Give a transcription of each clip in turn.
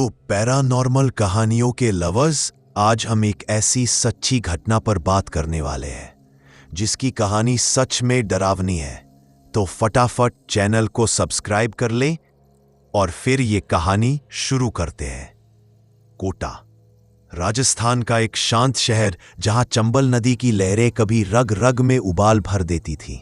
Hello paranormal कहानियों के lovers, आज हम एक ऐसी सच्ची घटना पर बात करने वाले हैं जिसकी कहानी सच में डरावनी है। तो फटाफट चैनल को सब्सक्राइब कर लें और फिर ये कहानी शुरू करते हैं। कोटा, राजस्थान का एक शांत शहर जहां चंबल नदी की लहरें कभी रग रग में उबाल भर देती थीं,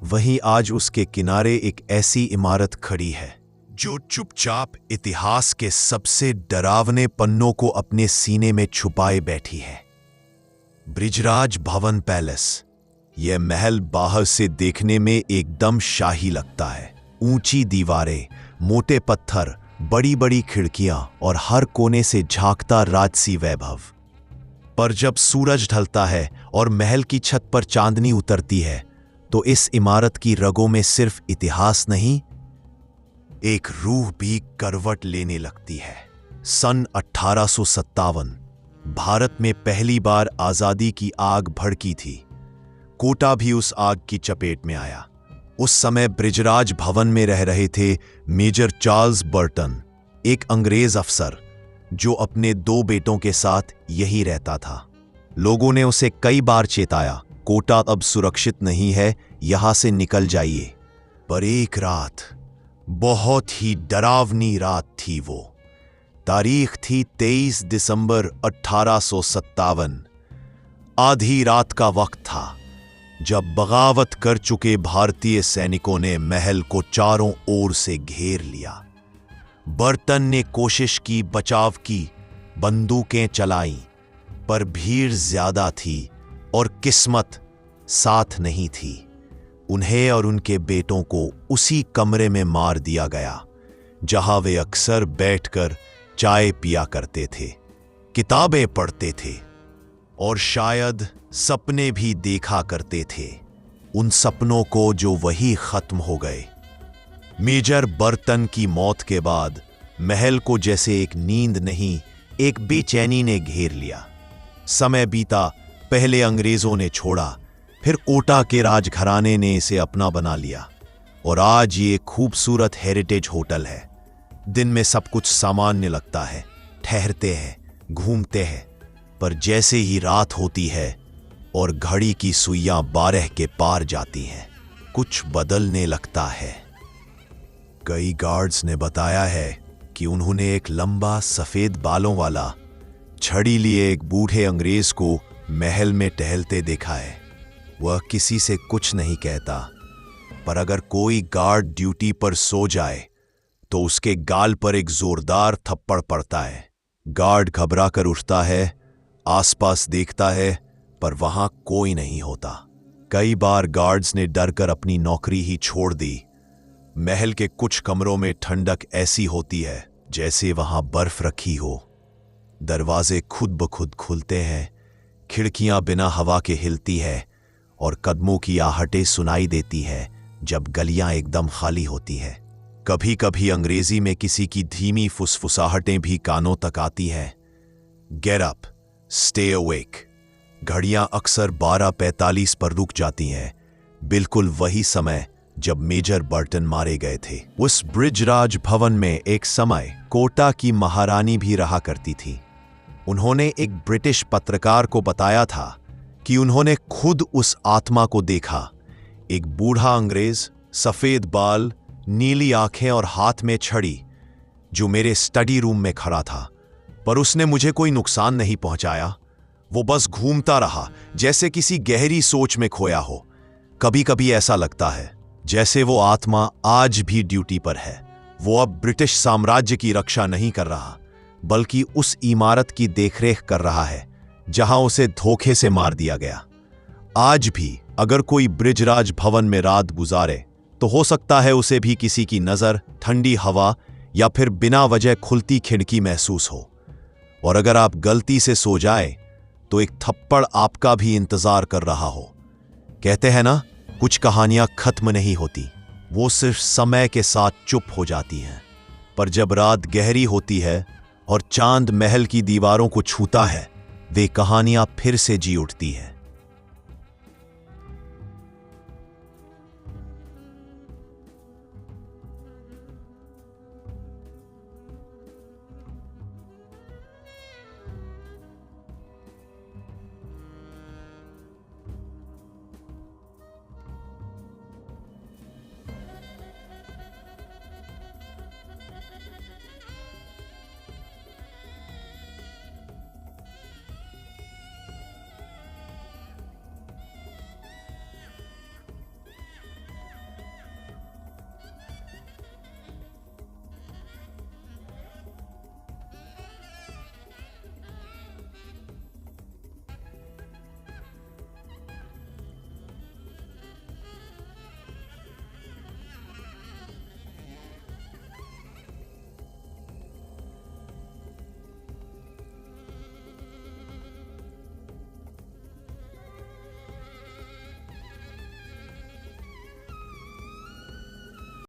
वहीं आज उसके किनारे एक ऐसी इमारत खड़ी है जो चुपचाप इतिहास के सबसे डरावने पन्नों को अपने सीने में छुपाए बैठी है। बृजराज भवन पैलेस। यह महल बाहर से देखने में एकदम शाही लगता है। ऊंची दीवारें, मोटे पत्थर, बड़ी बड़ी खिड़कियां और हर कोने से झांकता राजसी वैभव। पर जब सूरज ढलता है और महल की छत पर चांदनी उतरती है तो इस इमारत की रगों में सिर्फ इतिहास नहीं, एक रूह भी करवट लेने लगती है। सन 1857 भारत में पहली बार आजादी की आग भड़की थी। कोटा भी उस आग की चपेट में आया। उस समय बृजराज भवन में रह रहे थे मेजर चार्ल्स बर्टन, एक अंग्रेज अफसर जो अपने 2 बेटों के साथ यही रहता था। लोगों ने उसे कई बार चेताया, कोटा अब सुरक्षित नहीं है, यहां से निकल जाइए। पर एक रात, बहुत ही डरावनी रात थी वो। तारीख थी 23 दिसंबर 1857। आधी रात का वक्त था जब बगावत कर चुके भारतीय सैनिकों ने महल को चारों ओर से घेर लिया। बर्टन ने कोशिश की, बचाव की, बंदूकें चलाईं, पर भीड़ ज्यादा थी और किस्मत साथ नहीं थी। उन्हें और उनके बेटों को उसी कमरे में मार दिया गया जहां वे अक्सर बैठकर चाय पिया करते थे, किताबें पढ़ते थे और शायद सपने भी देखा करते थे। उन सपनों को जो वही खत्म हो गए। मेजर बर्टन की मौत के बाद महल को जैसे एक नींद नहीं, एक बेचैनी ने घेर लिया। समय बीता, पहले अंग्रेजों ने छोड़ा, फिर कोटा के राजघराने ने इसे अपना बना लिया और आज ये खूबसूरत हेरिटेज होटल है। दिन में सब कुछ सामान्य लगता है, ठहरते हैं, घूमते हैं, पर जैसे ही रात होती है और घड़ी की सुइयां 12 के पार जाती हैं, कुछ बदलने लगता है। कई गार्ड्स ने बताया है कि उन्होंने एक लंबा सफेद बालों वाला छड़ी लिए एक बूढ़े अंग्रेज को महल में टहलते देखा है। वह किसी से कुछ नहीं कहता, पर अगर कोई गार्ड ड्यूटी पर सो जाए तो उसके गाल पर एक जोरदार थप्पड़ पड़ता है। गार्ड घबरा कर उठता है, आसपास देखता है, पर वहां कोई नहीं होता। कई बार गार्ड्स ने डरकर अपनी नौकरी ही छोड़ दी। महल के कुछ कमरों में ठंडक ऐसी होती है जैसे वहां बर्फ रखी हो। दरवाजे खुद ब खुद खुलते हैं, खिड़कियां बिना हवा के हिलती है और कदमों की आहटें सुनाई देती है जब गलियां एकदम खाली होती है। कभी कभी अंग्रेजी में किसी की धीमी फुसफुसाहटें भी कानों तक आती हैं। Get up, stay awake. घड़ियां अक्सर 12:45 पर रुक जाती हैं, बिल्कुल वही समय जब मेजर बर्टन मारे गए थे। उस बृजराज भवन में एक समय कोटा की महारानी भी रहा करती थी। उन्होंने एक ब्रिटिश पत्रकार को बताया था कि उन्होंने खुद उस आत्मा को देखा। एक बूढ़ा अंग्रेज, सफेद बाल, नीली आंखें और हाथ में छड़ी, जो मेरे स्टडी रूम में खड़ा था। पर उसने मुझे कोई नुकसान नहीं पहुंचाया। वो बस घूमता रहा जैसे किसी गहरी सोच में खोया हो। कभी कभी ऐसा लगता है जैसे वो आत्मा आज भी ड्यूटी पर है। वो अब ब्रिटिश साम्राज्य की रक्षा नहीं कर रहा, बल्कि उस इमारत की देखरेख कर रहा है जहां उसे धोखे से मार दिया गया। आज भी अगर कोई बृजराज भवन में रात गुजारे तो हो सकता है उसे भी किसी की नजर, ठंडी हवा या फिर बिना वजह खुलती खिड़की महसूस हो। और अगर आप गलती से सो जाए तो एक थप्पड़ आपका भी इंतजार कर रहा हो। कहते हैं ना, कुछ कहानियां खत्म नहीं होती, वो सिर्फ समय के साथ चुप हो जाती हैं। पर जब रात गहरी होती है और चांद महल की दीवारों को छूता है, वे कहानियां फिर से जी उठती हैं।